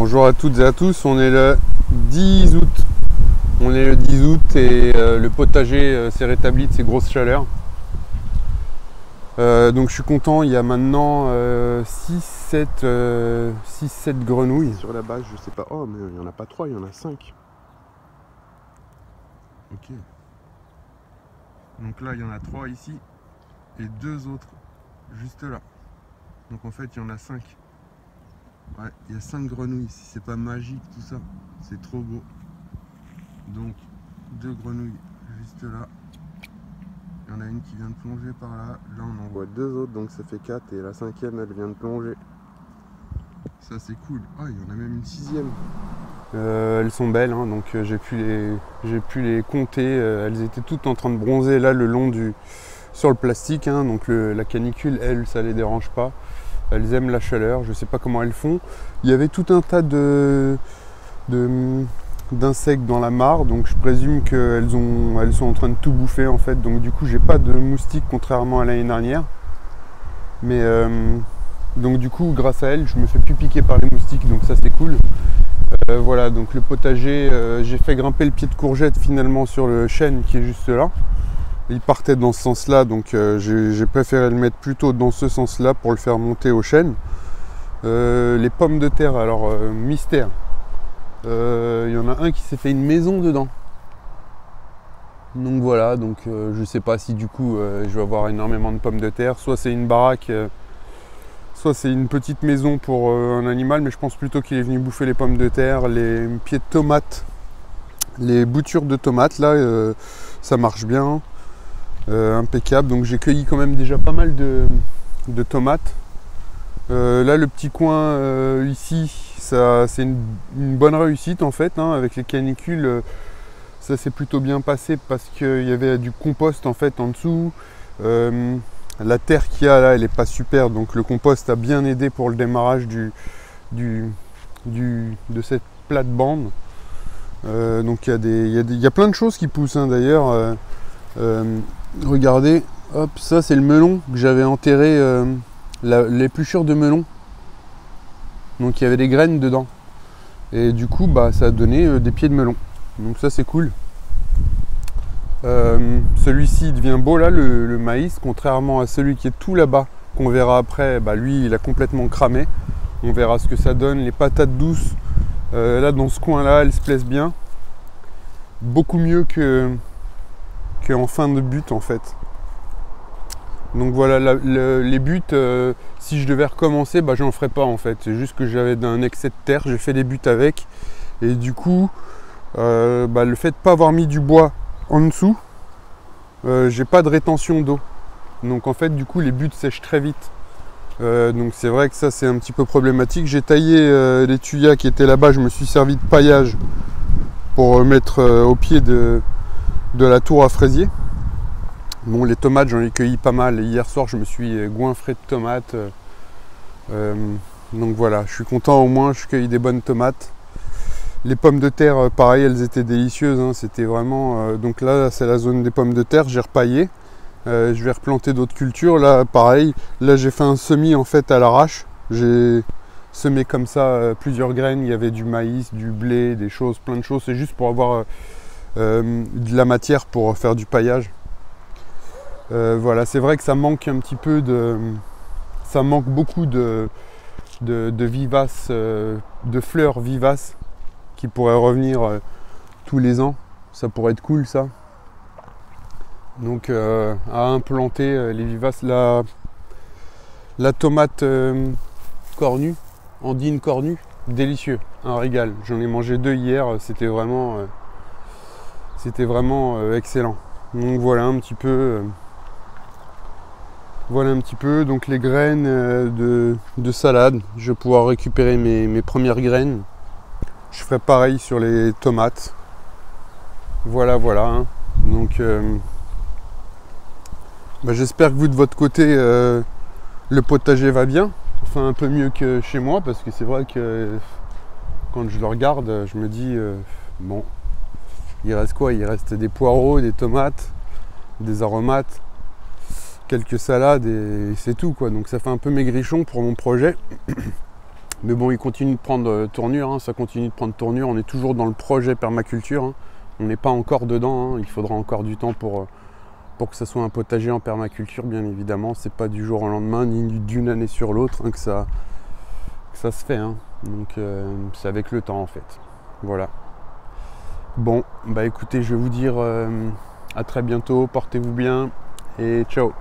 Bonjour à toutes et à tous, on est le 10 août. On est le 10 août et le potager s'est rétabli de ces grosses chaleurs. Donc je suis content, il y a maintenant 6-7 grenouilles. Sur la base, je sais pas. Oh, mais il n'y en a pas 3, il y en a 5. Ok. Donc là, il y en a 3 ici et 2 autres juste là. Donc en fait, il y en a 5. Ouais, il y a 5 grenouilles ici. C'est pas magique tout ça. C'est trop beau. Donc, 2 grenouilles juste là. Il y en a une qui vient de plonger par là. Là, on en voit 2 autres, donc ça fait 4. Et la 5e, elle vient de plonger. Ça, c'est cool. Ah, il y en a même une 6e. Elles sont belles, hein, donc j'ai pu les compter. Elles étaient toutes en train de bronzer là le long sur le plastique, hein, donc la canicule, elles, ça les dérange pas. Elles aiment la chaleur, je sais pas comment elles font. Il y avait tout un tas d'insectes dans la mare, donc je présume qu'elles sont en train de tout bouffer en fait. Donc du coup, j'ai pas de moustiques contrairement à l'année dernière. Mais donc du coup, grâce à elles, je me fais plus piquer par les moustiques, donc ça c'est cool. Voilà, donc le potager, j'ai fait grimper le pied de courgette finalement sur le chêne qui est juste là. Il partait dans ce sens-là, donc j'ai préféré le mettre plutôt dans ce sens-là pour le faire monter au chêne. Les pommes de terre, alors mystère. Il y en a un qui s'est fait une maison dedans. Donc voilà, donc je sais pas si du coup je vais avoir énormément de pommes de terre. Soit c'est une baraque, soit c'est une petite maison pour un animal, mais je pense plutôt qu'il est venu bouffer les pommes de terre, les pieds de tomates, les boutures de tomates, là, ça marche bien. Impeccable, donc j'ai cueilli quand même déjà pas mal de tomates. Là le petit coin ici, c'est une bonne réussite en fait, hein, avec les canicules, ça s'est plutôt bien passé parce qu'il y avait du compost en fait en dessous. La terre qu'il y a là, elle est pas super, donc le compost a bien aidé pour le démarrage de cette plate-bande. Donc il y a plein de choses qui poussent, hein, d'ailleurs. Regardez, hop, ça c'est le melon que j'avais enterré, l'épluchure de melon. Donc il y avait des graines dedans. Et du coup, bah, ça a donné des pieds de melon. Donc ça c'est cool. Celui-ci devient beau là, le maïs, contrairement à celui qui est tout là-bas, qu'on verra après. Bah, lui, il a complètement cramé. On verra ce que ça donne. Les patates douces, là dans ce coin-là, elles se plaisent bien. Beaucoup mieux qu'en fin de but en fait. Donc voilà, les buts, si je devais recommencer, bah j'en ferais pas en fait. C'est juste que j'avais un excès de terre, j'ai fait des buts avec. Et du coup, bah, le fait de pas avoir mis du bois en dessous, j'ai pas de rétention d'eau. Donc en fait, du coup, les buts sèchent très vite. Donc c'est vrai que ça, c'est un petit peu problématique. J'ai taillé les tuyas qui étaient là-bas, je me suis servi de paillage pour mettre au pied de la tour à fraisier. Bon, les tomates, j'en ai cueilli pas mal. Hier soir, je me suis goinfré de tomates. Donc voilà, je suis content au moins, je cueille des bonnes tomates. Les pommes de terre, pareil, elles étaient délicieuses, hein. C'était vraiment... donc là, c'est la zone des pommes de terre, j'ai repaillé. Je vais replanter d'autres cultures. Là, pareil, là j'ai fait un semis en fait à l'arrache. J'ai semé comme ça plusieurs graines. Il y avait du maïs, du blé, des choses, plein de choses. C'est juste pour avoir de la matière pour faire du paillage. Voilà, c'est vrai que ça manque un petit peu ça manque beaucoup de vivaces, de fleurs vivaces qui pourraient revenir tous les ans. Ça pourrait être cool ça. Donc à implanter les vivaces. La tomate cornue, andine cornue, délicieux, un régal. J'en ai mangé 2 hier, c'était vraiment excellent. Donc voilà un petit peu. Voilà un petit peu, donc les graines de salade. Je vais pouvoir récupérer mes premières graines. Je ferai pareil sur les tomates. Voilà, hein. Donc bah, j'espère que vous de votre côté, le potager va bien. Enfin un peu mieux que chez moi, parce que c'est vrai que quand je le regarde, je me dis, bon, il reste quoi? Il reste des poireaux, des tomates, des aromates, quelques salades et c'est tout quoi. Donc ça fait un peu maigrichon pour mon projet. Mais bon, il continue de prendre tournure, hein, ça continue de prendre tournure. On est toujours dans le projet permaculture, hein. On n'est pas encore dedans, hein. Il faudra encore du temps pour que ça soit un potager en permaculture, bien évidemment. C'est pas du jour au lendemain, ni d'une année sur l'autre, hein, que ça se fait, hein. Donc c'est avec le temps en fait. Voilà. Bon, bah écoutez, je vais vous dire à très bientôt, portez-vous bien et ciao.